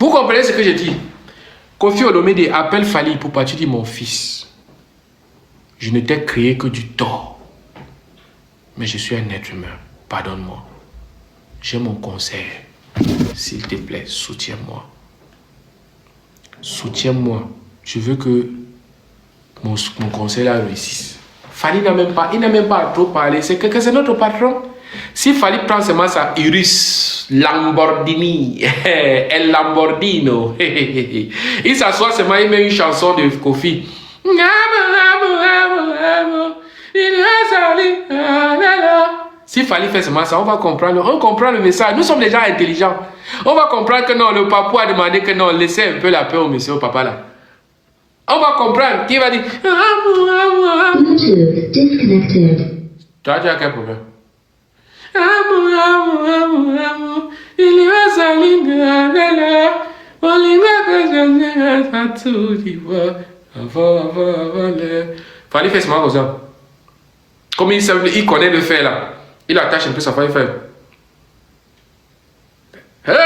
Vous comprenez ce que je dis? Kofi Olomide appelle Fally Ipupa, tu dis mon fils, je ne t'ai créé que du tort. Mais je suis un être humain, pardonne-moi. J'ai mon conseil. S'il te plaît, soutiens-moi. Soutiens-moi. Je veux que mon conseil là réussisse. Fally n'a même pas, il n'a même pas trop parlé. C'est que c'est notre patron. Si Fally prend seulement sa Urus Lamborghini, El Lamborghino, il s'assoit seulement, il met une chanson de Kofi. Si Fally fait seulement ça, on va comprendre. On comprend le message. Nous sommes déjà intelligents. On va comprendre que non, le papa a demandé que non, laissez un peu la paix au monsieur, au papa là. On va comprendre. Qui va dire Bluetooth disconnected. Tu as quel problème? Il va Fally fait seulement comme ça. Comme il connaît le fait là. Il attache un peu sa femme, il fait. Hey!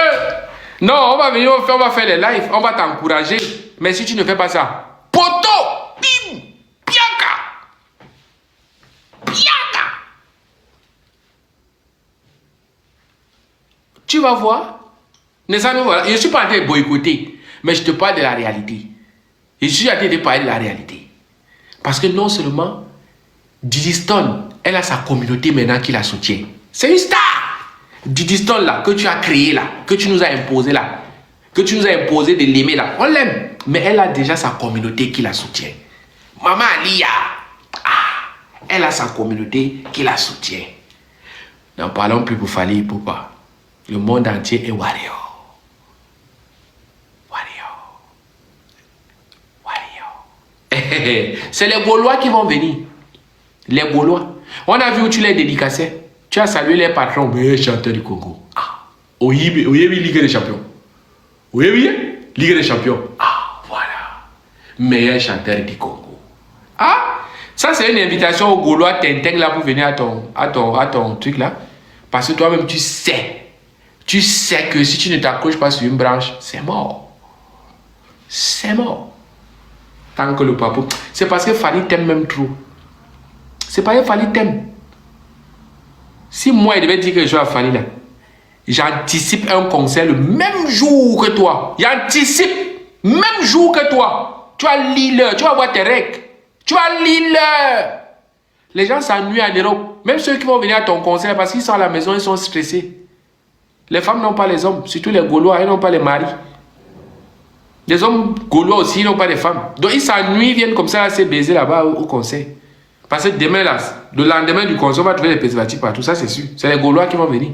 Non, on va venir, on va faire les lives, on va t'encourager. Mais si tu ne fais pas ça, poto! Bim! Piaka! Piaka! Tu vas voir. Je ne suis pas en train de boycotter, mais je te parle de la réalité. Je suis en train de parler de la réalité. Parce que non seulement Diddy Stone, elle a sa communauté maintenant qui la soutient. C'est une star. Diddy Stone là, que tu as créé là, que tu nous as imposé là, que tu nous as imposé de l'aimer là, on l'aime. Mais elle a déjà sa communauté qui la soutient. Maman Alia, elle a sa communauté qui la soutient. N'en parlons plus pour Fally Ipupa. Le monde entier est warrior. C'est les Gaulois qui vont venir. Les Gaulois. On a vu où tu les dédicacé. Tu as salué les patrons, meilleurs chanteurs du Congo. Oyebi, Ligue des Champions. Oyebi, Ligue des Champions. Voilà. Meilleur chanteur du Congo. Ça c'est une invitation aux Gaulois Tintin là pour venir à ton truc là. Parce que toi-même tu sais que si tu ne t'accroches pas sur une branche, c'est mort. C'est mort. Tant que le papa. C'est parce que Fally t'aime même trop. C'est parce que Fally t'aime. Si moi, il devait dire que je joue à Fally là, j'anticipe un concert le même jour que toi. J'anticipe même jour que toi. Tu vas lire l'heure, tu vas voir tes règles. Tu vas lire l'heure. Les gens s'ennuient en Europe. Même ceux qui vont venir à ton concert parce qu'ils sont à la maison, ils sont stressés. Les femmes n'ont pas les hommes, surtout les Gaulois, ils n'ont pas les maris. Les hommes Gaulois aussi n'ont pas de femmes. Donc ils s'ennuient, ils viennent comme ça à se baiser là-bas au concert. Parce que demain là, le lendemain du concert, on va trouver les préservatifs partout, ça c'est sûr. C'est les Gaulois qui vont venir.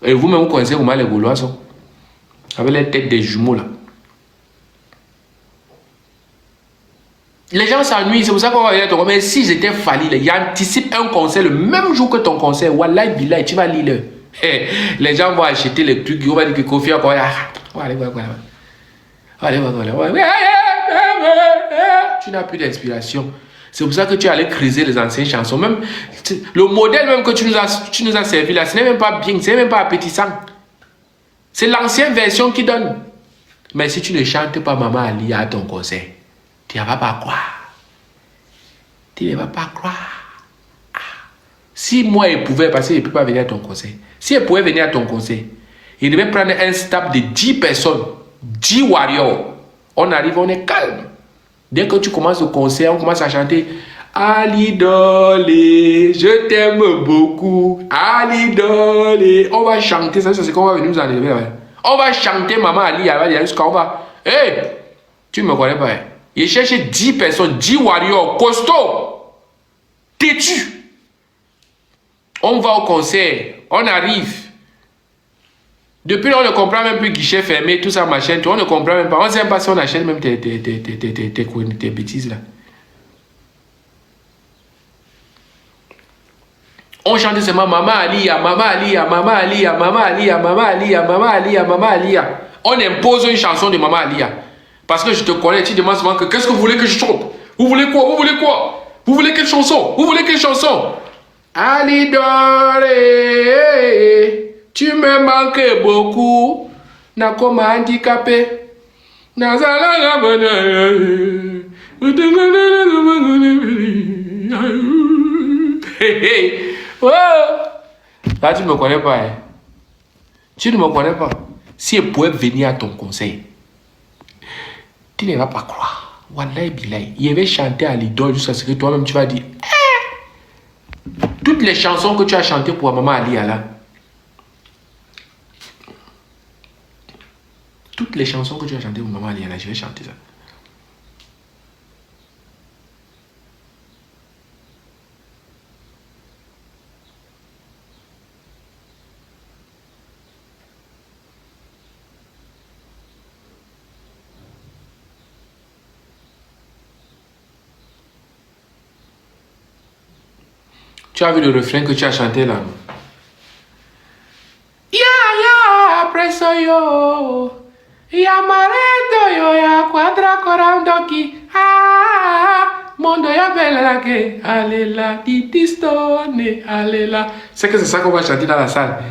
Et vous-même vous connaissez comment les Gaulois sont. Avec les têtes des jumeaux là. Les gens s'ennuient, c'est pour ça qu'on va venir à ton concert. Mais si j'étais Fally, il anticipe un concert le même jour que ton concert. Wallahi billahi, tu vas lire. Les gens vont acheter les trucs, ils vont dire que Kofi encore. Tu n'as plus d'inspiration. C'est pour ça que tu allais creuser les anciennes chansons. Même le modèle même que tu nous as servi là, ce n'est même pas bien, ce n'est même pas appétissant. C'est l'ancienne version qui donne. Mais si tu ne chantes pas Maman Alia à ton concert, tu ne vas pas croire. Tu ne vas pas croire. Si moi il pouvait, parce qu'il ne peut pas venir à ton concert. Si il pouvait venir à ton concert, il devait prendre un staff de 10 personnes. 10 warriors, on arrive, on est calme. Dès que tu commences le concert, on commence à chanter Ali Dolé, je t'aime beaucoup, Ali Dolé. On va chanter, ça c'est ce qu'on va venir nous enlever. On va chanter Maman Ali, jusqu'à on va. Hey, tu me connais pas. Il cherche 10 personnes, 10 warriors, costauds, têtus. On va au concert, on arrive. Depuis là, on ne comprend même plus guichet fermé, tout ça, machin, on ne comprend même pas. On ne sait même pas si on achète même tes bêtises là. On chante seulement Maman Alia, Maman Alia, Maman Alia, Maman Alia, Maman Alia, Maman Alia, Maman Alia. On impose une chanson de Maman Alia. Parce que je te connais, tu demandes souvent que qu'est-ce que vous voulez que je chante? Vous voulez quoi? Vous voulez quoi? Vous voulez quelle chanson? Vous voulez quelle chanson? Ali Doré. Tu me manques beaucoup. Nakoma handicapé. Nazala hey. Oh. Là, tu ne me connais pas. Hein? Tu ne me connais pas. Si elle pouvait venir à ton conseil, tu ne vas pas croire. Wallahi billahi. Il avait chanté à l'idole jusqu'à ce que toi-même tu vas dire toutes les chansons que tu as chantées pour maman Alia là. Toutes les chansons que tu as chantées pour maman Alia là, je vais chanter ça. Tu as vu le refrain que tu as chanté là? Ya ya preso yo. Ya maredo yo ya quadra corandoki. Ah, mondo ya bella que alela di distone alela. C'est que c'est ça qu'on va chanter dans la salle.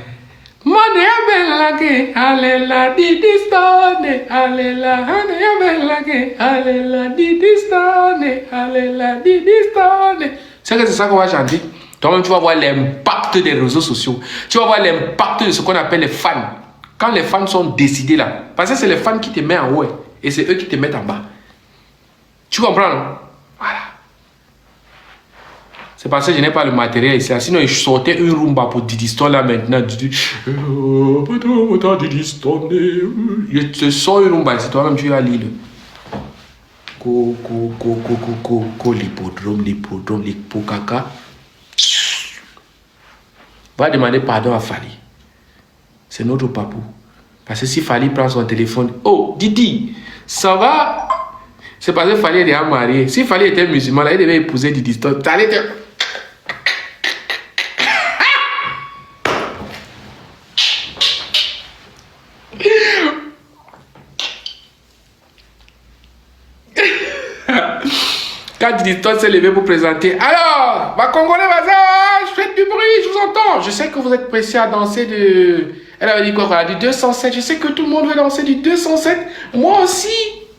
Mondo ya bella que alela di distone alela. Mondo ya bella que alela di distone alela di distone. C'est que c'est ça qu'on va chanter. Toi-même, tu vas voir l'impact des réseaux sociaux. Tu vas voir l'impact de ce qu'on appelle les fans. Quand les fans sont décidés là. Parce que c'est les fans qui te mettent en haut. Et c'est eux qui te mettent en bas. Tu comprends, non? Voilà. C'est parce que je n'ai pas le matériel ici. Sinon, je sortais une rumba pour Didiston là maintenant. Je te sors une rumba ici. Toi-même, tu vas lire. L'hippodrome, l'hippocaka. Va demander pardon à Fali. C'est notre papou. Parce que si Fali prend son téléphone, oh Didi, ça va? C'est parce que Fali est déjà marié. Si Fali était musulman, là, il devait épouser Didi. T'allais te... Quand Didi s'est levé pour présenter, alors, ma Congolais, je fais du bruit, je vous entends. Je sais que vous êtes pressés à danser de... Elle avait dit quoi? Du 207. Je sais que tout le monde veut danser du 207. Moi aussi.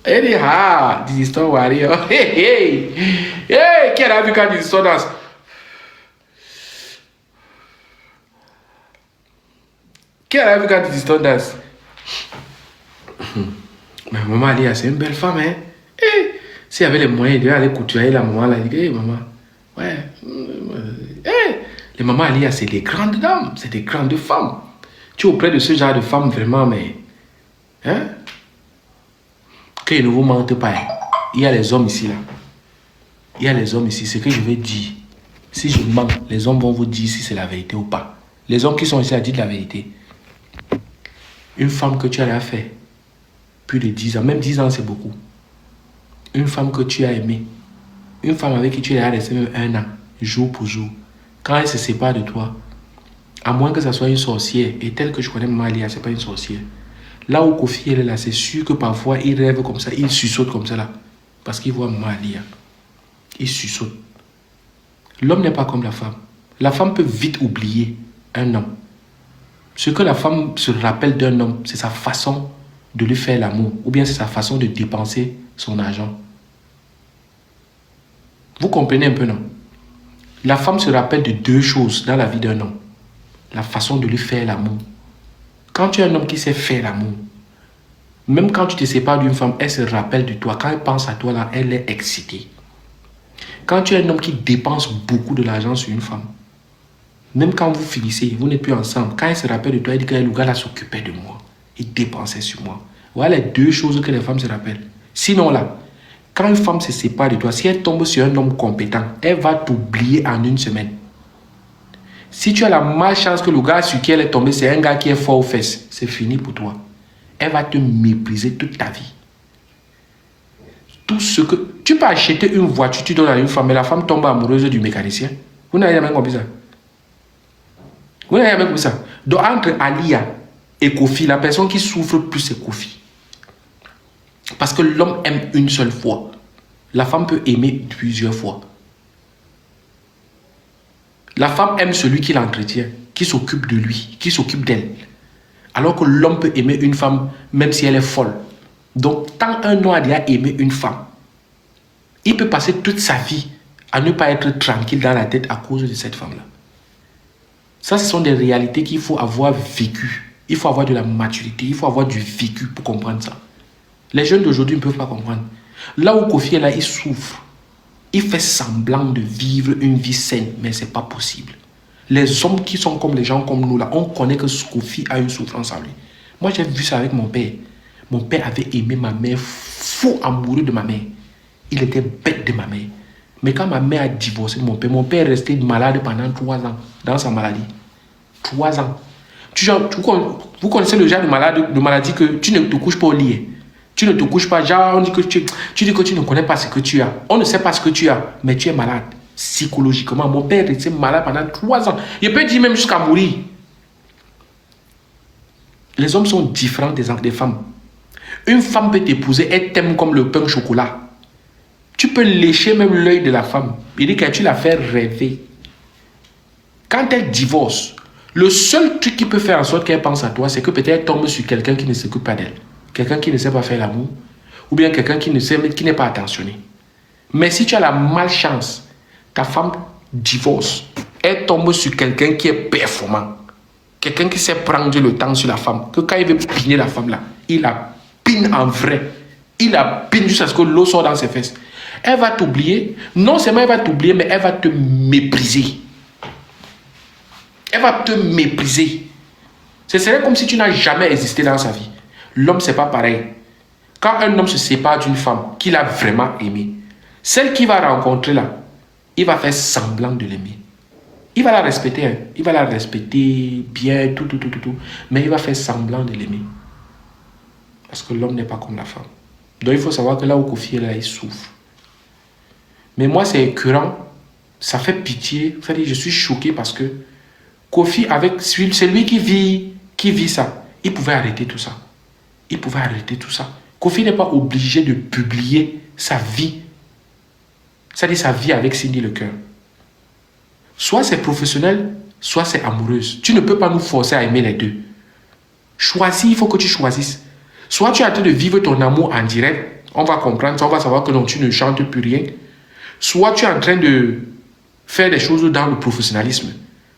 Elle dit, ah, Didi Warrior. Hey, hey. Hey, qui a vu quand Didi danse? Qui a vu quand Didi danse? Mais maman Alia, c'est une belle femme, hein? Hey. S'il y avait les moyens, il devait aller couturier la maman là. Il dit, hey, maman, ouais. Hey. Les mamans Alia, c'est des grandes dames, c'est des grandes femmes. Tu es auprès de ce genre de femmes, vraiment, mais... Hein? Qu'ils ne vous mentent pas. Il y a les hommes ici, là. Il y a les hommes ici. Ce que je vais dire, si je mens, les hommes vont vous dire si c'est la vérité ou pas. Les hommes qui sont ici, disent la vérité. Une femme que tu as fait plus de 10 ans, même 10 ans, c'est beaucoup. Une femme que tu as aimée, une femme avec qui tu as resté même 1 an, jour pour jour, quand elle se sépare de toi, à moins que ça soit une sorcière, et telle que je connais Maman Alia, c'est pas une sorcière. Là où Kofi elle est là, c'est sûr que parfois il rêve comme ça, il suçote comme ça là, parce qu'il voit Maman Alia. Il suçote. L'homme n'est pas comme la femme. La femme peut vite oublier un homme. Ce que la femme se rappelle d'un homme, c'est sa façon de lui faire l'amour, ou bien c'est sa façon de dépenser son argent. Vous comprenez un peu, non? La femme se rappelle de 2 choses dans la vie d'un homme. La façon de lui faire l'amour. Quand tu es un homme qui sait faire l'amour, même quand tu te sépares d'une femme, elle se rappelle de toi. Quand elle pense à toi, là, elle est excitée. Quand tu es un homme qui dépense beaucoup de l'argent sur une femme, même quand vous finissez, vous n'êtes plus ensemble, quand elle se rappelle de toi, elle dit que le gars là s'occupait de moi. Il dépensait sur moi. Voilà les 2 choses que les femmes se rappellent. Sinon là, quand une femme se sépare de toi, si elle tombe sur un homme compétent, elle va t'oublier en 1 semaine. Si tu as la malchance que le gars sur qui elle est tombée, c'est un gars qui est fort aux fesses, c'est fini pour toi. Elle va te mépriser toute ta vie. Tout ce que... Tu peux acheter une voiture, tu donnes à une femme, et la femme tombe amoureuse du mécanicien. Vous n'avez jamais compris ça? Vous n'avez jamais compris ça? Donc entre Alia et Kofi, la personne qui souffre plus, c'est Kofi. Parce que l'homme aime une seule fois. La femme peut aimer plusieurs fois. La femme aime celui qui l'entretient, qui s'occupe de lui, qui s'occupe d'elle. Alors que l'homme peut aimer une femme même si elle est folle. Donc, tant un homme a déjà aimé une femme, il peut passer toute sa vie à ne pas être tranquille dans la tête à cause de cette femme-là. Ça, ce sont des réalités qu'il faut avoir vécues. Il faut avoir de la maturité, il faut avoir du vécu pour comprendre ça. Les jeunes d'aujourd'hui ne peuvent pas comprendre. Là où Kofi est là, il souffre. Il fait semblant de vivre une vie saine, mais ce n'est pas possible. Les hommes qui sont comme les gens comme nous, là, on connaît que Kofi a une souffrance en lui. Moi, j'ai vu ça avec mon père. Mon père avait aimé ma mère, fou amoureux de ma mère. Il était bête de ma mère. Mais quand ma mère a divorcé de mon père est resté malade pendant 3 ans, dans sa maladie. 3 ans. Vous connaissez le genre de maladie que tu ne te couches pas au lit. Tu ne te couches pas, genre on dit que tu dis que tu ne connais pas ce que tu as. On ne sait pas ce que tu as, mais tu es malade. Psychologiquement, mon père est resté malade pendant 3 ans. Il peut dire même jusqu'à mourir. Les hommes sont différents des femmes. Une femme peut t'épouser, elle t'aime comme le pain au chocolat. Tu peux lécher même l'œil de la femme. Il dit que tu la fais rêver. Quand elle divorce, le seul truc qui peut faire en sorte qu'elle pense à toi, c'est que peut-être elle tombe sur quelqu'un qui ne s'occupe pas d'elle. Quelqu'un qui ne sait pas faire l'amour. Ou bien quelqu'un qui n'est pas attentionné. Mais si tu as la malchance, ta femme divorce, elle tombe sur quelqu'un qui est performant. Quelqu'un qui sait prendre le temps sur la femme. Que quand il veut piner la femme là, il la pine en vrai. Il la pine jusqu'à ce que l'eau sorte dans ses fesses. Elle va t'oublier. Non seulement elle va t'oublier, mais elle va te mépriser. Elle va te mépriser. Ce serait comme si tu n'as jamais existé dans sa vie. L'homme, c'est pas pareil. Quand un homme se sépare d'une femme qu'il a vraiment aimée, celle qu'il va rencontrer là, il va faire semblant de l'aimer. Il va la respecter, hein. Il va la respecter bien, tout. Mais il va faire semblant de l'aimer. Parce que l'homme n'est pas comme la femme. Donc il faut savoir que là où Kofi est là, il souffre. Mais moi, c'est écœurant. Ça fait pitié. C'est-à-dire, je suis choqué parce que Kofi, c'est lui qui vit ça. Il pouvait arrêter tout ça. Kofi n'est pas obligé de publier sa vie. C'est-à-dire sa vie avec Cindy Lecoeur. Soit c'est professionnel, soit c'est amoureuse. Tu ne peux pas nous forcer à aimer les deux. Choisis, il faut que tu choisisses. Soit tu es en train de vivre ton amour en direct, on va comprendre, on va savoir que non, tu ne chantes plus rien. Soit tu es en train de faire des choses dans le professionnalisme.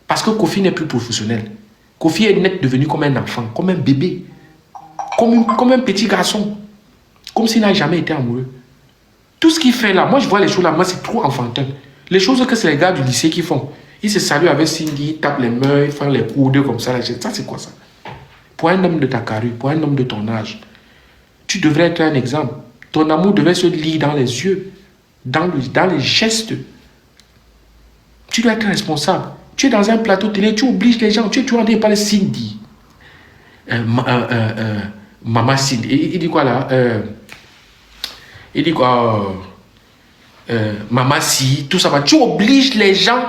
Parce que Kofi n'est plus professionnel. Kofi est net devenu comme un enfant, comme un bébé, comme un petit garçon. Comme s'il n'a jamais été amoureux. Tout ce qu'il fait là, moi je vois les choses là, moi c'est trop enfantin. Les choses que c'est les gars du lycée qui font. Ils se saluent avec Cindy, ils tapent les mains, ils font les coudes comme ça. Ça c'est quoi ça? Pour un homme de ta carrure, pour un homme de ton âge, tu devrais être un exemple. Ton amour devait se lire dans les yeux, dans les gestes. Tu dois être responsable. Tu es dans un plateau télé, tu obliges les gens, tu es en train de parler Cindy. Maman Cindy. Il dit quoi là? Il dit quoi? Maman si, tout ça va. Tu obliges les gens.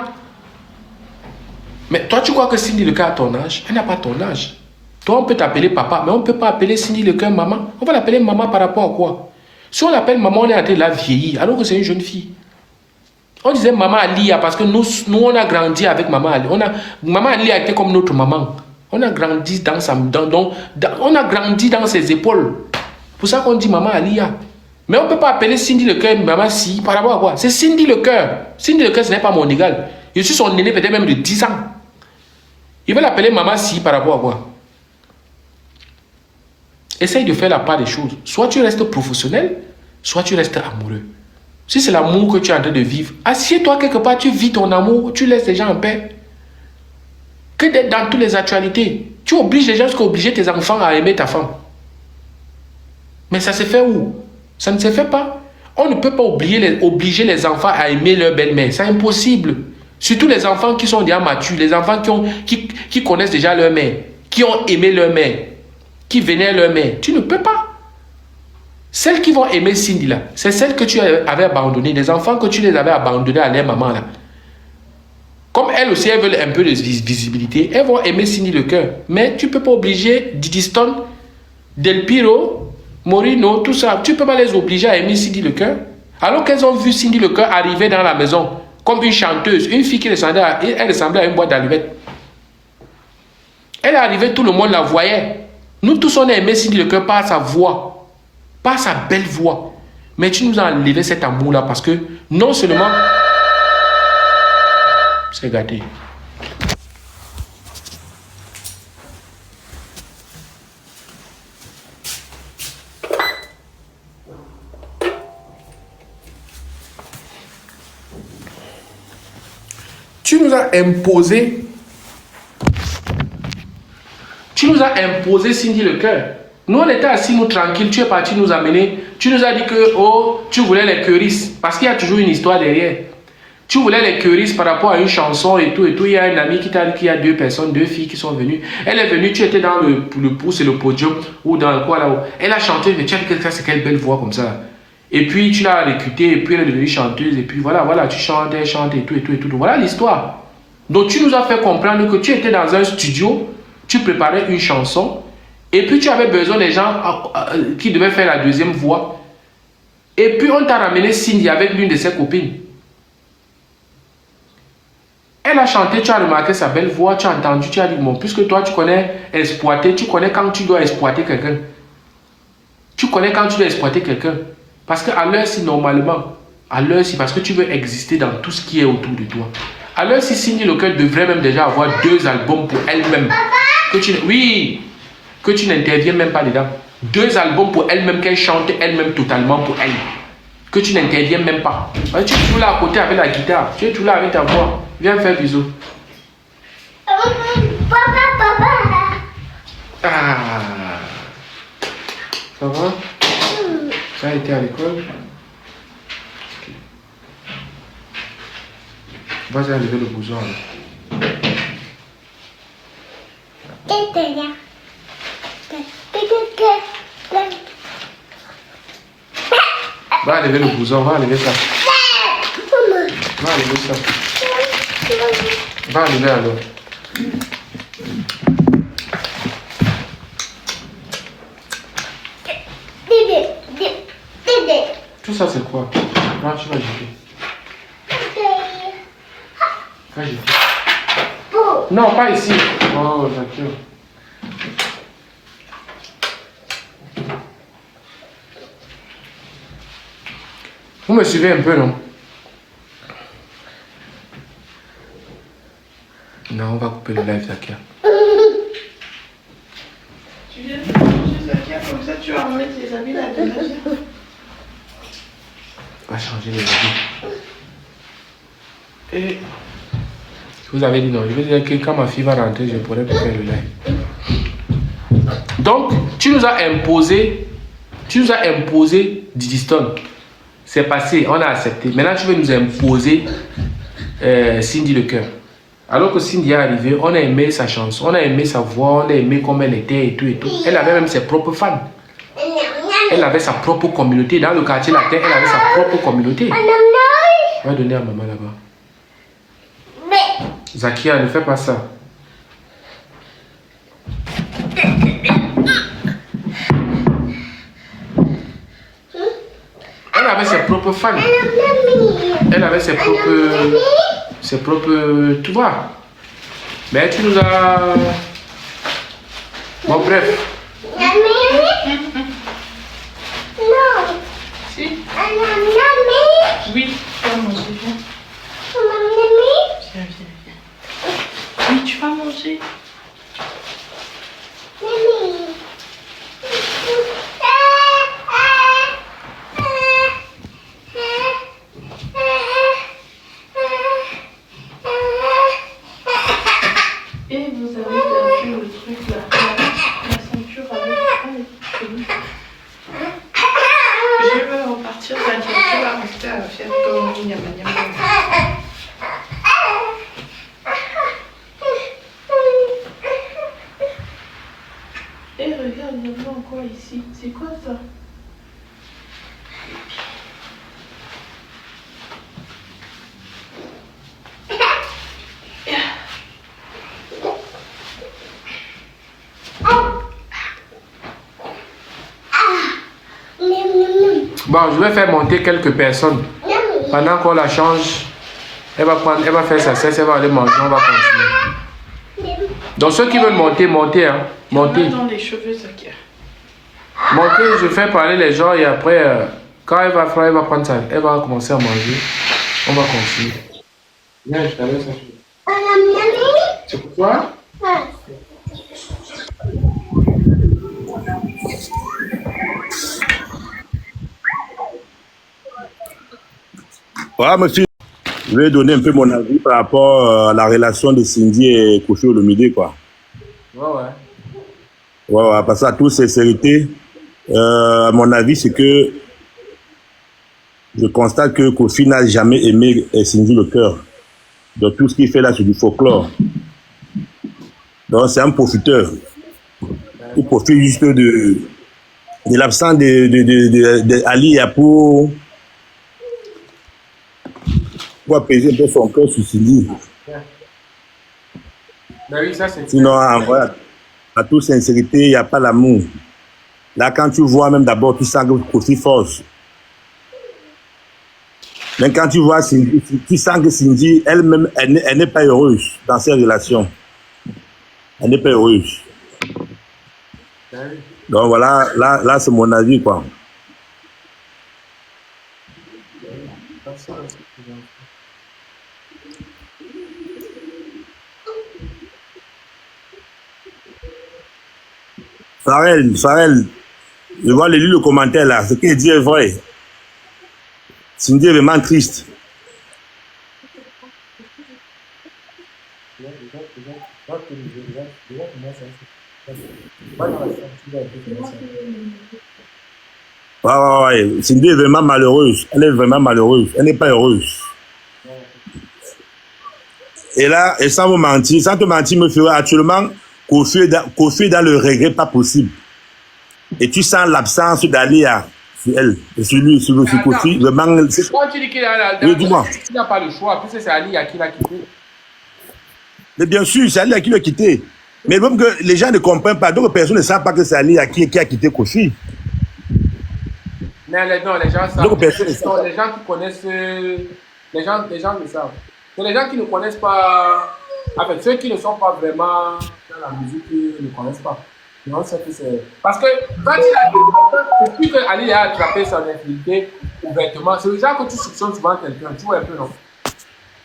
Mais toi, tu crois que Cindy Lecoeur a ton âge? Elle n'a pas ton âge. Toi, on peut t'appeler papa, mais on ne peut pas appeler Cindy Lecoeur maman. On va l'appeler maman par rapport à quoi? Si on l'appelle maman, on est en train de la vieillir, alors que c'est une jeune fille. On disait maman Alia parce que nous on a grandi avec maman Ali. Maman Ali a été comme notre maman. On a grandi on a grandi dans ses épaules. Pour ça qu'on dit maman Alia. Mais on ne peut pas appeler Cindy Lecoeur maman si par rapport à quoi? C'est Cindy Lecoeur. Cindy Lecoeur, ce n'est pas mon égal. Je suis son aîné peut-être même de 10 ans. Il va l'appeler maman si par rapport à quoi? Essaye de faire la part des choses. Soit tu restes professionnel, soit tu restes amoureux. Si c'est l'amour que tu es en train de vivre, assieds-toi quelque part, tu vis ton amour, tu laisses les gens en paix. Que d'être dans toutes les actualités. Tu obliges les gens jusqu'à obliger tes enfants à aimer ta femme. Mais ça se fait où? Ça ne se fait pas. On ne peut pas obliger les enfants à aimer leur belle-mère. C'est impossible. Surtout les enfants qui sont déjà matures, les enfants qui connaissent déjà leur mère, qui ont aimé leur mère, qui vénèrent leur mère. Tu ne peux pas. Celles qui vont aimer Cindy là, c'est celles que tu avais abandonnées, les enfants que tu les avais abandonnés à leur maman là. Comme elles aussi, elles veulent un peu de visibilité, elles vont aimer Cindy Lecoeur. Mais tu ne peux pas obliger Didi Stone, Del Piro, Morino, tout ça. Tu ne peux pas les obliger à aimer Cindy Lecoeur. Alors qu'elles ont vu Cindy Lecoeur arriver dans la maison comme une chanteuse, une fille qui ressemblait à une boîte d'allumettes. Elle est arrivée, tout le monde la voyait. Nous tous, on a aimé Cindy Lecœur par sa voix, par sa belle voix. Mais tu nous as enlevé cet amour-là parce que non seulement... C'est gâté. Tu nous as imposé... Tu nous as imposé Cindy Lecœur. Nous, on était assis, nous, tranquilles. Tu es parti nous amener. Tu nous as dit que, oh, tu voulais les choristes. Parce qu'il y a toujours une histoire derrière. Tu voulais les choristes par rapport à une chanson et tout, et tout. Il y a un ami qui t'a dit qu'il y a deux personnes, deux filles qui sont venues. Elle est venue, tu étais dans le pouce et le podium, ou dans le quoi là-haut. Elle a chanté, mais tu as dit que c'est quelle belle voix comme ça. Et puis, tu l'as recrutée, et puis elle est devenue chanteuse, et puis voilà, tu chantes, elle chante, et tout, et tout, et tout. Voilà l'histoire. Donc, tu nous as fait comprendre que tu étais dans un studio, tu préparais une chanson, et puis tu avais besoin des gens qui devaient faire la deuxième voix. Et puis on t'a ramené Cindy avec l'une de ses copines. Elle a chanté, tu as remarqué sa belle voix, tu as entendu, tu as dit, bon, puisque toi tu connais exploiter, tu connais quand tu dois exploiter quelqu'un. Tu connais quand tu dois exploiter quelqu'un. Parce qu'à l'heure-ci, normalement, à l'heure-ci, parce que tu veux exister dans tout ce qui est autour de toi. À l'heure-ci, Cindy Lecœur devrait même déjà avoir 2 albums pour elle-même. Que tu n'interviens même pas dedans. 2 albums pour elle-même, qu'elle chante elle-même totalement pour elle. Que tu n'interviens même pas. Tu es toujours là à côté avec la guitare. Tu es toujours là avec ta voix. Viens faire bisous. Papa. Ah. Ça va? Ça a été à l'école? Vas-y enlever le bouson. Va enlever le bouson, va enlever ça. Va enlever ça. Va enlever alors. Tout ça c'est quoi? Non, tu vas jeter. Va jeter. Non, pas ici. Oh, d'accord. Vous me suivez un peu, non? Non, on va couper le live, Zakia. Tu viens de changer Zakia, comme ça tu vas remettre les habits là de Zakia. On va changer les habits. Et vous avez dit non, je vais dire que quand ma fille va rentrer, je pourrai plus faire le live. Donc, tu nous as imposé Diddy Stone. C'est passé, on a accepté. Maintenant, tu veux nous imposer Cindy Lecœur. Alors que Cindy est arrivée, on a aimé sa chanson, on a aimé sa voix, on a aimé comment elle était et tout et tout. Elle avait même ses propres fans. Elle avait sa propre communauté. Dans le quartier latin, elle avait sa propre communauté. On va donner à maman là-bas. Zakia, ne fais pas ça. Elle avait ses propres fans. Elle avait ses propres... Tu vois. Mais tu nous as... Bon, bref. Si. Oui, tu vas manger, viens. Viens. Oui, tu vas manger. Et vous avez perdu le truc là, la ceinture avec... Allez, je vais repartir, t'inquiète, tu vas rester à faire comme Nyama. Et regarde, il y en a encore ici. C'est quoi ça? Bon, je vais faire monter quelques personnes. Pendant qu'on la change, elle va faire sa cesse, elle va aller manger, on va continuer. Donc ceux qui veulent monter, montez, hein. Montez. Dans les cheveux, ça qui est. Montez, je fais parler les gens et après, quand elle va faire, elle va prendre ça, elle va commencer à manger. On va continuer. Viens, je t'avais ça. C'est pour toi? Voilà, monsieur. Je vais donner un peu mon avis par rapport à la relation de Cindy et Kofi Olomide, quoi. Ouais. Ouais, parce qu'à toute sincérité, mon avis, c'est que je constate que Kofi n'a jamais aimé Cindy le cœur. Donc tout ce qu'il fait là, c'est du folklore. Donc c'est un profiteur. Il profite juste de l'absence de Ali pour apaiser un peu son cœur sur Cindy. Oui, ça, c'est sinon, voilà, à toute sincérité, il n'y a pas l'amour. Là, quand tu vois, même d'abord, tu sens que Kofi force. Même quand tu vois Cindy, tu sens que Cindy, elle-même, elle n'est pas heureuse dans ses relations. Elle n'est pas heureuse. Donc voilà, là c'est mon avis, quoi. Farel, je vois le commentaire là, ce qu'il dit est vrai. Cindy est vraiment triste. Ouais. Cindy est vraiment malheureuse. Elle est vraiment malheureuse. Elle n'est pas heureuse. Et là, et sans vous mentir, sans te mentir, me ferait actuellement Kofi est dans le regret pas possible. Et tu sens l'absence d'Alia sur elle, sur lui, sur Kofi. Vraiment. Quand tu dis qu'il a il n'a pas le choix, puisque c'est Alia qui l'a quitté. Mais bien sûr, c'est Alia qui l'a quitté. Mais même que les gens ne comprennent pas, d'autres personnes ne savent pas que c'est Alia qui a quitté Kofi. Mais non, les gens savent. D'autres personnes ne savent pas. Les gens qui connaissent, les gens le savent. C'est les gens qui ne connaissent pas, en fait, ceux qui ne sont pas vraiment dans la musique, ne connaissent pas. Non, c'est que c'est. Parce que quand il a depuis qu'Ali a attrapé son intimité ouvertement, c'est déjà que tu soupçonnes souvent quelqu'un, tu vois un peu, non?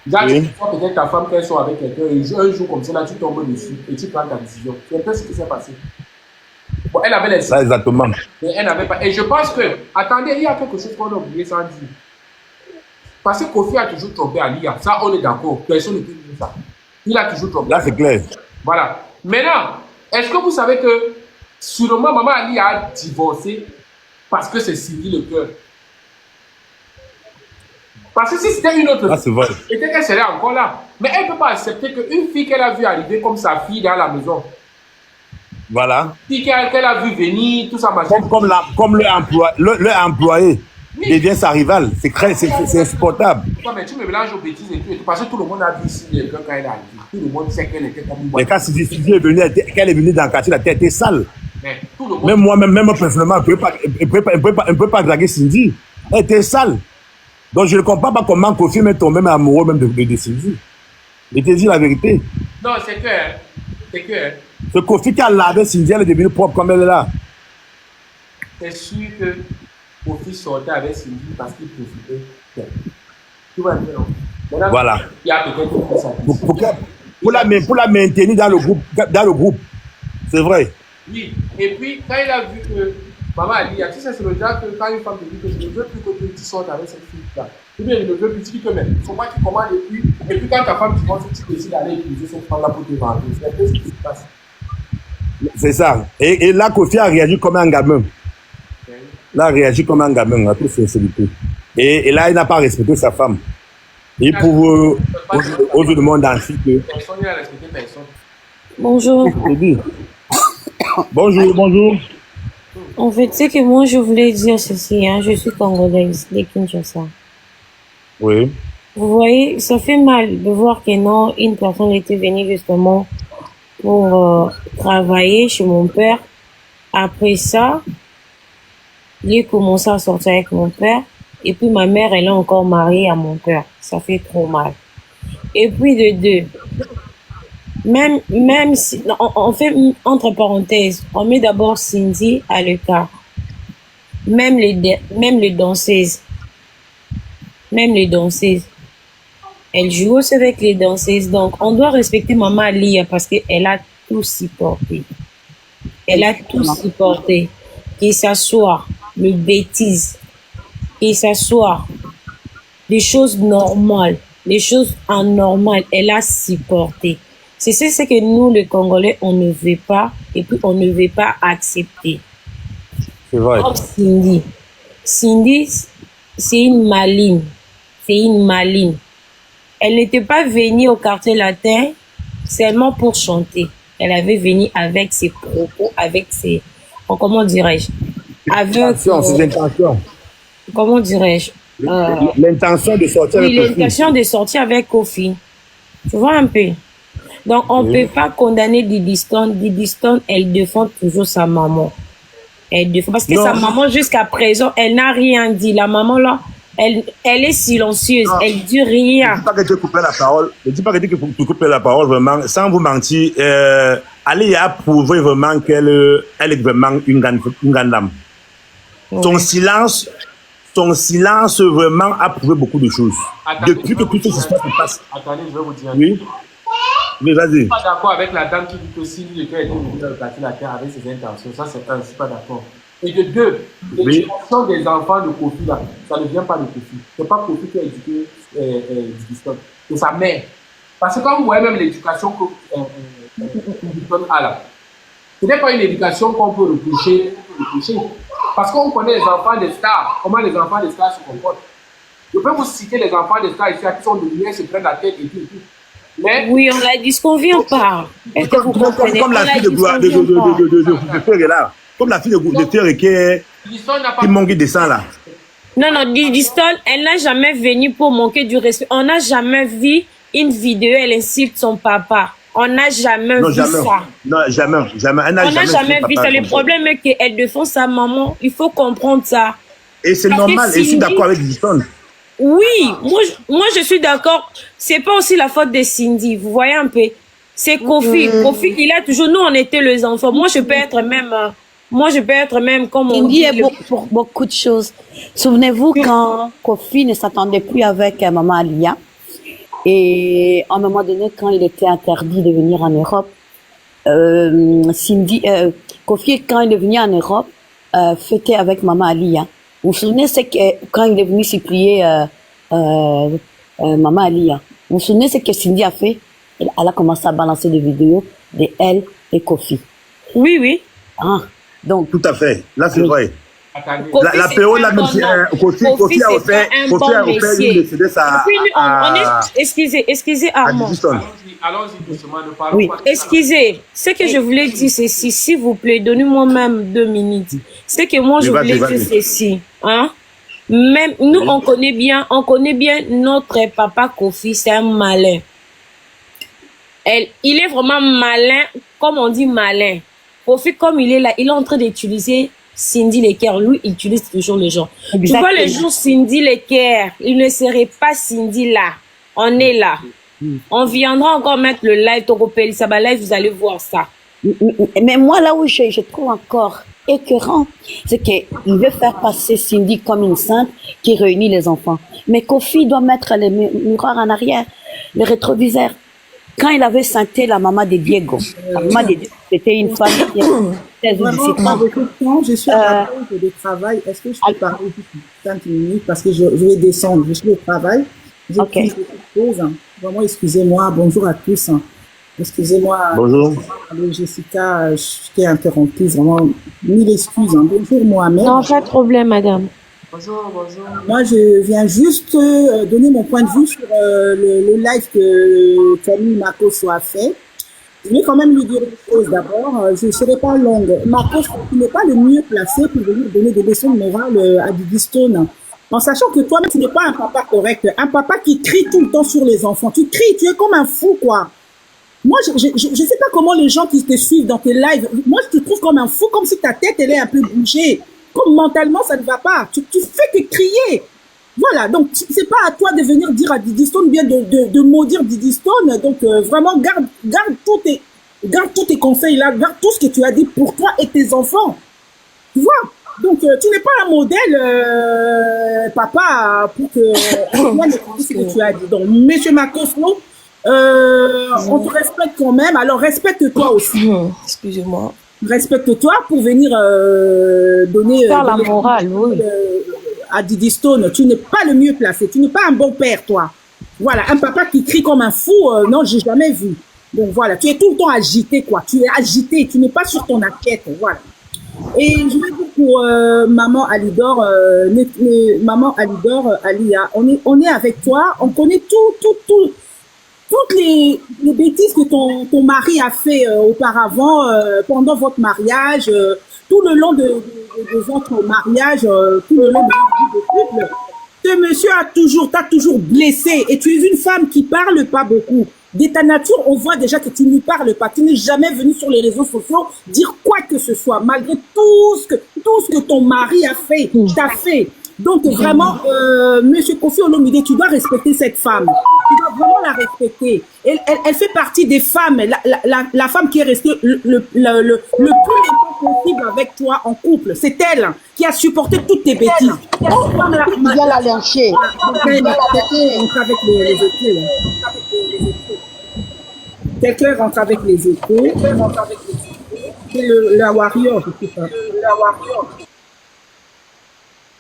Déjà, tu vois peut-être ta femme qu'elle soit avec quelqu'un, et un jour comme ça, là, tu tombes dessus et tu prends ta décision. C'est un peu ce qui s'est passé. Bon, elle avait les. Ça, exactement. Mais elle n'avait pas. Et je pense que, attendez, il y a quelque chose qu'on a oublié sans dire. Parce que Kofi a toujours trompé Alia. Ça, on est d'accord. Personne ne peut dire ça. Il a toujours trompé. Là, c'est clair. Voilà. Maintenant, est-ce que vous savez que sûrement maman Ali a divorcé parce que c'est Cindy le cœur? Parce que si c'était une autre fille, peut-être qu'elle serait encore là. Mais elle ne peut pas accepter qu'une fille qu'elle a vue arriver comme sa fille dans la maison. Voilà. Fille qu'elle a vu venir, tout ça, machin. Comme leur employé. Oui. Devient sa rivale. C'est insupportable. Non, mais tu me mélanges aux bêtises et tout. Parce que tout le monde a vu ici quand elle est arrivée. Tout le monde sait qu'elle était comme une boîte. Mais quand Cindy est venue, qu'elle est venue dans le quartier, la tête était sale. Mais tout le monde... Même moi, même personnellement, je ne peux pas draguer Cindy. Elle était sale. Donc je ne comprends pas comment Kofi est tombé même amoureux même de Cindy. Je te dis la vérité. Non, c'est que... Ce Kofi qui a lavé Cindy, elle est devenue propre comme elle est là. C'est sûr que Kofi sortait avec Cindy parce qu'il profitait. Tu vois un peu, non? Maintenant, voilà. Il y a peut-être ça. Pour la maintenir dans le groupe. C'est vrai. Oui. Et puis, quand il a vu que maman a dit, tu sais, c'est le genre que quand une femme te dit que je ne veux plus que tu sortes avec cette fille-là. Ou bien, je ne veux plus, tu dis que même, il faut pas que tu commandes et puis quand ta femme divorce, tu décides d'aller utiliser cette femme-là pour te vendre. C'est un peu ce qui se passe. C'est ça. Et là, Kofi a réagi comme un gamin. Là, a réagi comme un gamin, à toute sincérité. Et là, il n'a pas respecté sa femme. Et pour aux yeux du monde entier que... Personne n'a respecté personne. Bonjour. Bonjour. En fait, c'est que moi, je voulais dire ceci, hein, je suis congolaise, de Kinshasa. Oui. Vous voyez, ça fait mal de voir que non, une personne était venue justement pour travailler chez mon père. Après ça, il a commencé à sortir avec mon père. Et puis ma mère, elle est encore mariée à mon père. Ça fait trop mal. Et puis de deux, même si, non, on fait entre parenthèses, on met d'abord Cindy à l'écart. Même les danseuses, elles jouent aussi avec les danseuses. Donc, on doit respecter Maman Alia parce qu'elle a tout supporté. Elle a tout supporté. Qu'il s'assoit, les bêtises, qu'il s'assoit, les choses normales, les choses anormales, elle a supporté. C'est ce que nous, les Congolais, on ne veut pas et puis on ne veut pas accepter. C'est vrai. Comme Cindy. Cindy, c'est une maline. C'est une maline. Elle n'était pas venue au quartier latin seulement pour chanter. Elle avait venu avec ses propos, avec ses... comment dirais-je? Avec... ses intentions. Comment dirais-je? L'intention de sortir Oui, avec Kofi. l'intention de sortir avec Kofi. Tu vois un peu? Donc, on ne peut pas condamner Didi Stone. Didi Stone, elle défend toujours sa maman. Elle défend. Parce que sa maman, jusqu'à présent, elle n'a rien dit. La maman, là, elle est silencieuse. Non. Elle dit rien. Je ne dis pas que tu coupes la parole. Je ne dis pas que tu coupes la parole, vraiment. Sans vous mentir, Ali a prouvé vraiment qu'elle est vraiment une grande dame. Oui. Son silence vraiment a prouvé beaucoup de choses. Attendez, depuis que tout ce histoire se passe. Attendez, je vais vous dire. Oui. Mais vas-y. Je ne suis pas d'accord avec la dame qui dit que si lui était venu dans le quartier la terre avec ses intentions. Ça, c'est un, je ne suis pas d'accord. Et de deux, l'éducation des enfants de Kofi, là, ça ne vient pas de Kofi. Ce n'est pas Kofi qui a éduqué Didiston, c'est sa mère. Parce que quand vous voyez même l'éducation que Didiston a là, ce n'est pas une éducation qu'on peut reprocher. Parce qu'on connaît les enfants des stars, comment les enfants des stars se comportent. Je peux vous citer les enfants des stars ici qui sont de lumière, se prennent la tête et tout. Mais... Oui, on l'a dit, ce qu'on vient pas. Est-ce que vous comprenez? Comme la fille de Ferre là. Comme la fille de Ferre qui manque de dessin là. Non, non, Didiston, elle n'a jamais venu pour manquer du respect. On n'a jamais vu une vidéo, elle insulte son papa. On n'a jamais vu ça. Non, jamais. On n'a jamais vu ça. Le problème est qu'elle défend sa maman. Il faut comprendre ça. Et c'est normal, et je suis d'accord avec Didiston. Oui, moi je suis d'accord. C'est pas aussi la faute de Cindy. Vous voyez un peu. C'est Kofi. Kofi, il a toujours... Nous, on était les enfants. Moi, je peux être même comme... Cindy est pour beaucoup de choses. Souvenez-vous quand Kofi ne s'attendait plus avec Maman Alia. Et à un moment donné, quand il était interdit de venir en Europe, Kofi, quand il est venu en Europe, fêtait avec Maman Alia. Vous vous souvenez, c'est que quand il est venu supplier Maman Alia, vous vous souvenez ce que Cindy a fait? Elle a commencé à balancer des vidéos de elle et Kofi. Oui, oui. Ah, donc, tout à fait. Là, c'est vrai. Kofi, la PO, là, même si Kofi a offert une Mercedes à excusez, Armand. Allons-y doucement, ne parlons oui. pas. Excusez, ce que je voulais dire, c'est si, s'il vous plaît, donnez-moi même 2 minutes. Ce que moi, je voulais dire, c'est si. Hein? Même nous, on connaît bien notre papa Kofi, c'est un malin. Il est vraiment malin, comme on dit malin. Kofi, comme il est là, il est en train d'utiliser Cindy Lecker. Lui, il utilise toujours les gens. Exactement. Tu vois, le jour Cindy Lecker, il ne serait pas Cindy là. On est là. On viendra encore mettre le live Tokopeli Saba live, vous allez voir ça. Mais moi, là où je trouve encore écœurant, c'est qu'il veut faire passer Cindy comme une sainte qui réunit les enfants. Mais Kofi doit mettre les miroirs en arrière, les rétroviseurs. Quand il avait sainté la maman de Diego, la maman de Diego, c'était une femme qui était je suis à la pause de travail. Est-ce que je peux parler 5 minutes parce que je vais descendre. Je suis au travail. J'ai pris cette pause. Vraiment, excusez-moi. Bonjour à tous. Excusez-moi. Bonjour. Jessica, je t'ai interrompu. Vraiment, mille excuses. Bonjour, Mohamed. Non, pas de problème, madame. Bonjour. Moi, je viens juste donner mon point de vue sur le live que Camille Marcos a fait. Je vais quand même lui dire une chose d'abord. Je ne serai pas longue. Marcos, tu n'es pas le mieux placé pour venir donner des leçons de morale à Didi Stone. En sachant que toi-même, tu n'es pas un papa correct. Un papa qui crie tout le temps sur les enfants. Tu cries, tu es comme un fou, quoi. Moi, je sais pas comment les gens qui te suivent dans tes lives, moi, je te trouve comme un fou, comme si ta tête, elle est un peu bougée. Comme mentalement, ça ne va pas. Tu fais que crier. Voilà, donc c'est pas à toi de venir dire à Didi Stone, bien de maudire Didi Stone. Donc vraiment, garde tous tes conseils là, garde tout ce que tu as dit pour toi et tes enfants. Tu vois? Donc tu n'es pas un modèle, papa, pour que ce que tu as dit. Donc, Monsieur Makosno, on te respecte quand même. Alors respecte-toi aussi. Excusez-moi. Respecte-toi pour venir donner Faire la morale, oui. à Didi Stone. Tu n'es pas le mieux placé. Tu n'es pas un bon père, toi. Voilà, un papa qui crie comme un fou, non, j'ai jamais vu. Donc voilà, tu es tout le temps agité, quoi. Tu es agité, tu n'es pas sur ton assiette, voilà. Et je vais dire pour maman Alidor, maman Alidor, Alia, on est avec toi, on connaît toutes les bêtises que ton mari a fait auparavant, pendant votre mariage, tout le long de votre mariage, tout le long de votre vie de couple. Ce monsieur t'a toujours blessé et tu es une femme qui parle pas beaucoup. De ta nature, on voit déjà que tu ne parles pas. Tu n'es jamais venu sur les réseaux sociaux dire quoi que ce soit, malgré tout ce que ton mari a fait, t'a fait. Donc vraiment, Monsieur Kofi Olomide, tu dois respecter cette femme. Tu dois vraiment la respecter. Elle fait partie des femmes, la femme qui est restée le plus longtemps possible avec toi en couple. C'est elle qui a supporté toutes tes bêtises. Il vient la lyncher. Quelqu'un rentre avec les échos. C'est la warrior, je sais pas.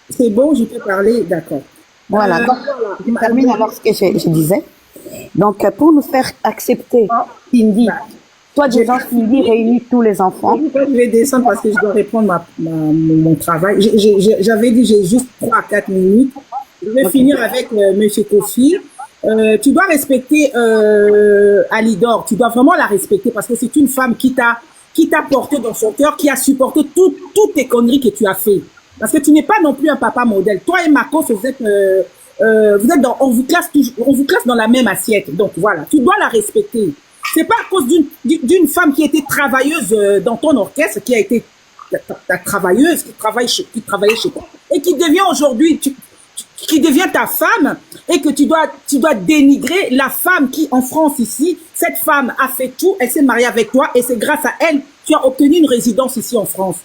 C'est bon, je peux parler, d'accord. Voilà, donc, je termine alors ce que je disais. Donc, pour nous faire accepter, Cindy, toi, disant Cindy réunit tous les enfants. Je vais descendre parce que je dois répondre mon travail. J'avais dit, j'ai juste 3 à 4 minutes. Je vais finir avec Monsieur Kofi. Tu dois respecter Alidor. Tu dois vraiment la respecter parce que c'est une femme qui t'a porté dans son cœur, qui a supporté toutes tes conneries que tu as fait. Parce que tu n'es pas non plus un papa modèle. Toi et Marcos, vous êtes on vous classe dans la même assiette. Donc voilà, tu dois la respecter. C'est pas à cause d'une femme qui était travailleuse dans ton orchestre, qui a été ta travailleuse, qui travaillait chez toi, et qui devient aujourd'hui, qui devient ta femme, et que tu dois dénigrer la femme qui, en France ici, cette femme a fait tout, elle s'est mariée avec toi, et c'est grâce à elle, tu as obtenu une résidence ici en France.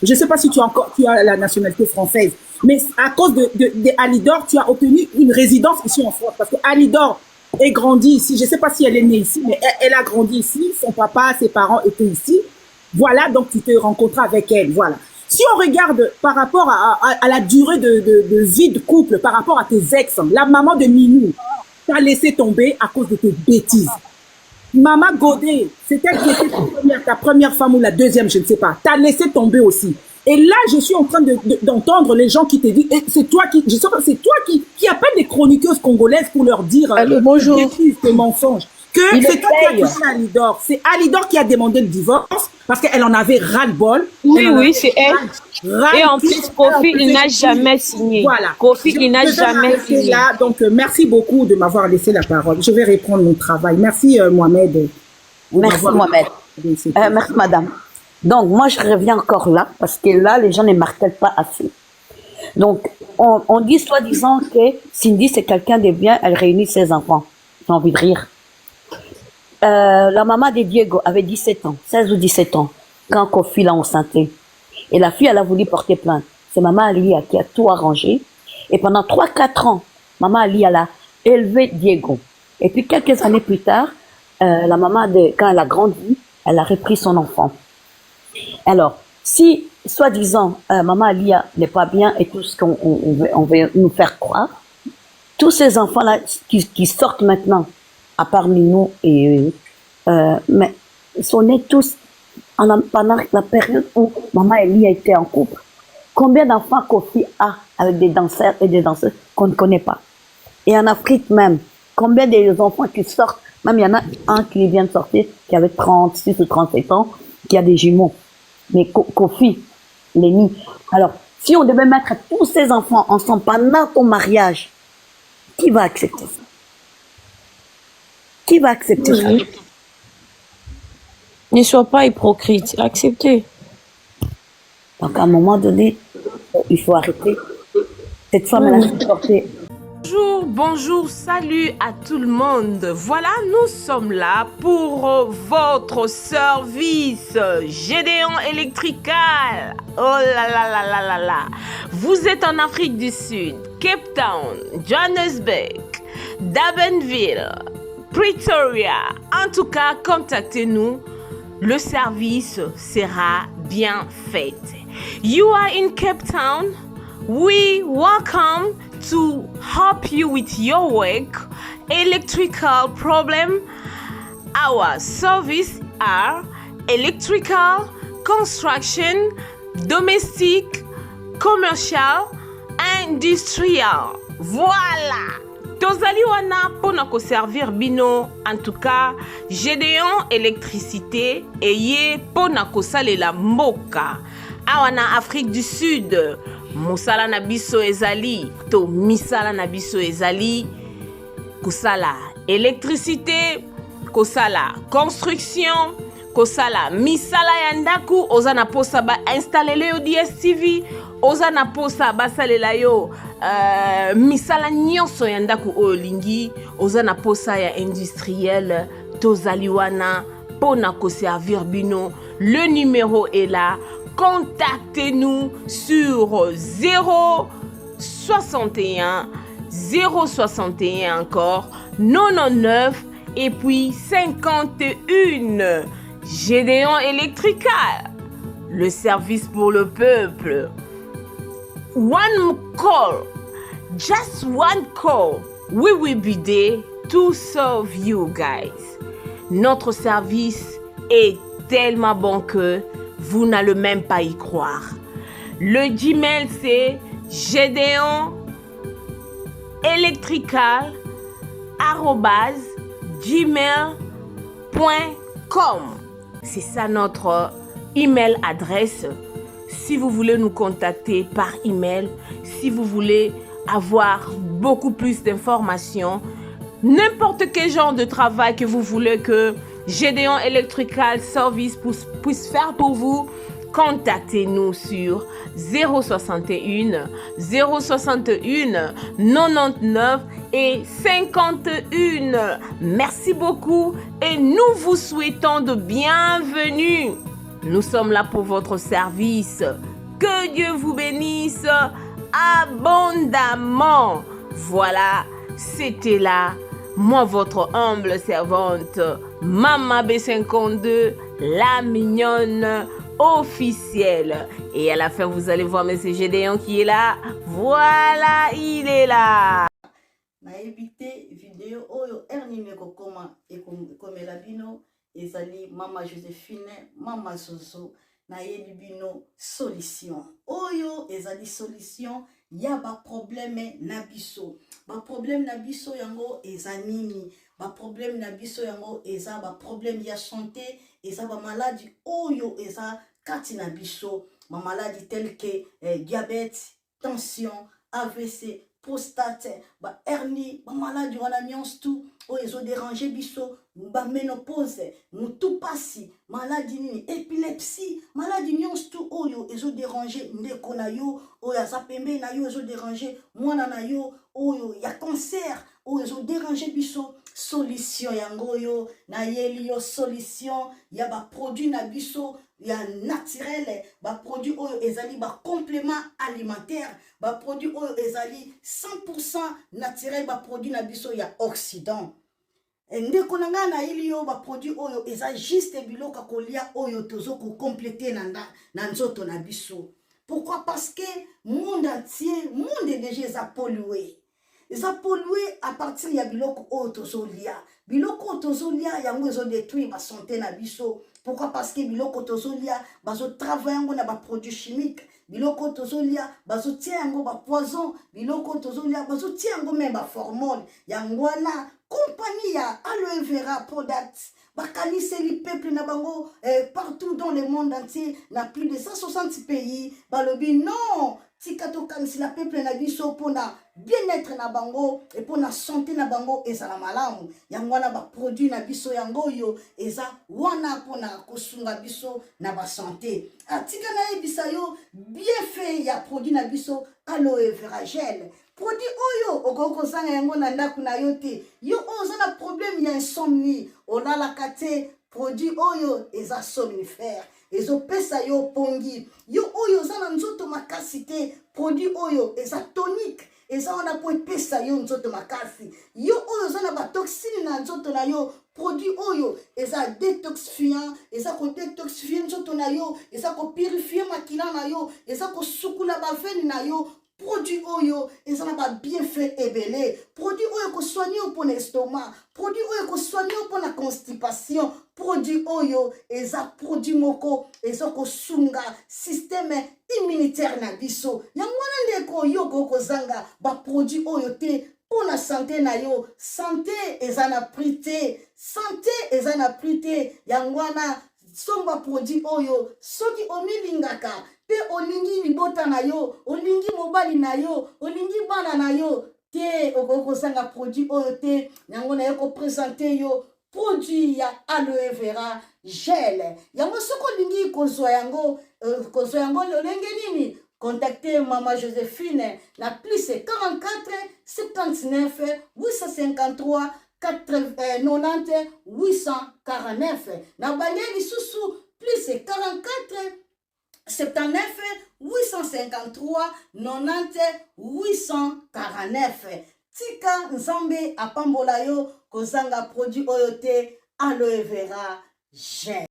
Je ne sais pas si tu as la nationalité française, mais à cause de Alidor, tu as obtenu une résidence ici en France. Parce que Alidor est grandie ici. Je ne sais pas si elle est née ici, mais elle a grandi ici. Son papa, ses parents étaient ici. Voilà, donc tu te rencontres avec elle. Voilà. Si on regarde par rapport à la durée de vie de couple, par rapport à tes ex, la maman de Minou t'a laissé tomber à cause de tes bêtises. Maman Godet, c'est elle qui était ta première femme ou la deuxième, je ne sais pas. T'as laissé tomber aussi. Et là, je suis en train d'entendre les gens qui te disent, c'est toi qui, je sais pas, c'est toi qui appelle les chroniqueuses congolaises pour leur dire, bonjour. Des mensonges. Que c'est toi qui as touché Alidor. C'est Alidor qui a demandé le divorce parce qu'elle en avait ras-le-bol. Oui, c'est elle. Et en plus, Kofi, il n'a jamais signé. Voilà. Kofi, il n'a jamais signé. Là, donc, merci beaucoup de m'avoir laissé la parole. Je vais reprendre mon travail. Merci, Mohamed. Merci, Mohamed. Merci, madame. Donc, moi, je reviens encore là, parce que là, les gens ne martèlent pas assez. Donc, on dit soi-disant que Cindy, c'est quelqu'un de bien, elle réunit ses enfants. J'ai envie de rire. La maman de Diego avait 17 ans, 16 ou 17 ans, quand Kofi l'a enceinté. Et la fille, elle a voulu porter plainte. C'est maman Alia qui a tout arrangé. Et pendant 3-4 ans, maman Alia, elle a élevé Diego. Et puis, quelques années plus tard, la maman, quand elle a grandi, elle a repris son enfant. Alors, si, soi-disant, maman Alia n'est pas bien et tout ce qu'on veut nous faire croire, tous ces enfants-là qui sortent maintenant, à part Minou et mais ils sont nés tous pendant la période où maman Elie était en couple. Combien d'enfants Kofi a avec des danseurs et des danseuses qu'on ne connaît pas? Et en Afrique même, combien d'enfants qui sortent, même il y en a un qui vient de sortir, qui avait 36 ou 37 ans, qui a des jumeaux. Mais Kofi, Lémi. Alors, si on devait mettre tous ces enfants ensemble pendant ton mariage, qui va accepter ça? Qui va accepter ça? Ne sois pas hypocrite, acceptez. Donc à un moment donné, il faut arrêter. Cette femme, elle a supporté Bonjour, bonjour, salut à tout le monde. Voilà, nous sommes là pour votre service Gédéon Electrical. Oh là là là là là là. Vous êtes en Afrique du Sud, Cape Town, Johannesburg, Durbanville, Pretoria. En tout cas, contactez-nous. Le service sera bien fait. You are in Cape Town. We welcome to help you with your work, electrical problem. Our service are electrical, construction, domestic, commercial, industrial. Voilà. Tozali wana pona ko servir bino, en tout cas, Gédéon électricité eye pona ko salela mboka. Awana Afrique du Sud, mosala na biso ezali, to misala na biso ezali, kosala électricité, kosala construction, kosala misala ya ndaku, oza na posa ba installele yo DSTV, oza na posa ba salela yo misala nyonso ya ndaku oyo lingi, oza na posa ya industriel, tozali wana pona ko servir bino. Le numéro est là. Contactez-nous sur 061 061 encore 99 et puis 51. Gédéon Electrical, le service pour le peuple. One call, just one call, we will be there to serve you guys. Notre service est tellement bon que vous n'allez même pas y croire. Le Gmail, c'est gédéon-electrical@gmail.com. C'est ça notre email adresse. Si vous voulez nous contacter par email, si vous voulez avoir beaucoup plus d'informations, n'importe quel genre de travail que vous voulez que Gédéon Electrical Service puisse faire pour vous, contactez-nous sur 061 061 99 et 51. Merci beaucoup et nous vous souhaitons de bienvenue. Nous sommes là pour votre service. Que Dieu vous bénisse abondamment. Voilà, c'était là. Moi, votre humble servante, Mama B52, la mignonne officielle. Et à la fin, vous allez voir M. Gédéon qui est là. Voilà, il est là. Naebite vidéo oyo ernime kokoma ekomela bino ezali Mama Joséphine, Mama Zozo nayebi bino solution. Oyo ezali solution ya ba problème na biso. Ba problème na biso yango ezanini. Ba problème na biso yango eza ba problème ya santé, eza ba maladie oyo eza kati na biso. Ba maladie telle que diabète, tension, AVC, prostate, ba hernie, ba maladie wana nyonso tout oyo ezo déranger biso, ba ménopause, mutu pasi, maladie nini, épilepsie, maladie nyonso tout oyo ezo déranger ndeko na yo, oyo aza pembe na yo ezo déranger mwana na yo, oyo ya cancer, oyo ezo déranger biso, solution yango yo, na yeli yo solution, ya ba produit na biso, ya naturel, ba produit oyo ezali ba complément alimentaire, ba produit oyo ezali 100% naturel, ba produit na biso ya Occident. Ndeko na nga na ili yo ba produit oyo eza juste biloko kolia oyo tozo ko compléter na nzoto na biso. Pourquoi? Parce que monde entier, monde déjà eza pollué. Eza pollué à partir ya biloko oyo tozo lia. Biloko tozo lia yango ezo détruire ba santé na biso. Pourquoi? Parce que biloko tozo lia bazo travailler yango na ba produits chimiques. Biloko tozo lia bazo tia yango ba poison. Biloko tozo lia bazo tia yango même ba hormone. Yango na compagnie ya aloe vera products bakaniseli peuple na bango partout dans le monde entier, na plus de 160 pays. Balobi non, tika tokanisila peuple na biso pona bien-être na bango et pona santé na bango ezala malamu yango wana ba produit na biso yango yo eza wana pona kosunga biso na ba santé atika na yebisa yo bien fait ya produit na biso aloe vera gel produit oyo okokozanga yango na ndako na yo te yo oza na problème ya insomnie olalaka te produit oyo eza somnifère ezopesa yo pongi yo oyo oza na nzoto makasi te produit oyo eza tonique eza wana po epesa yo nzoto makasi yo oyo oza na batoxine na nzoto na yo produit oyo eza détoxifiant eza kodétoxifie nzoto na yo eza kopurifie makila na yo eza kosukula baveni na yo produit oyo eza na ba bienfait ebele produit oyo kosoigne yo mpona estomac produit oyo kosoigne yo mpona constipation produit oyo eza produit moko eza kosunga système immunitaire na biso yango wana ndeko yo kokozanga baproduit oyo te mpona santé na yo santé eza na prix te santé eza na prix te yango wana somba produit oyo soki omilingaka pe olingi libota na yo olingi mobali na yo olingi bana na yo te okozanga produit oyo te yango na yo kopresente yo produit ya aloe vera gel yango soki olingi kozwa yango lolenge nini contactez Maman Joséphine na plus 44 79 853 90 849 na bange lisusu plus 44 79 853 90 849 tika nzambe apambola yo kozanga produit oyo te aloe vera gel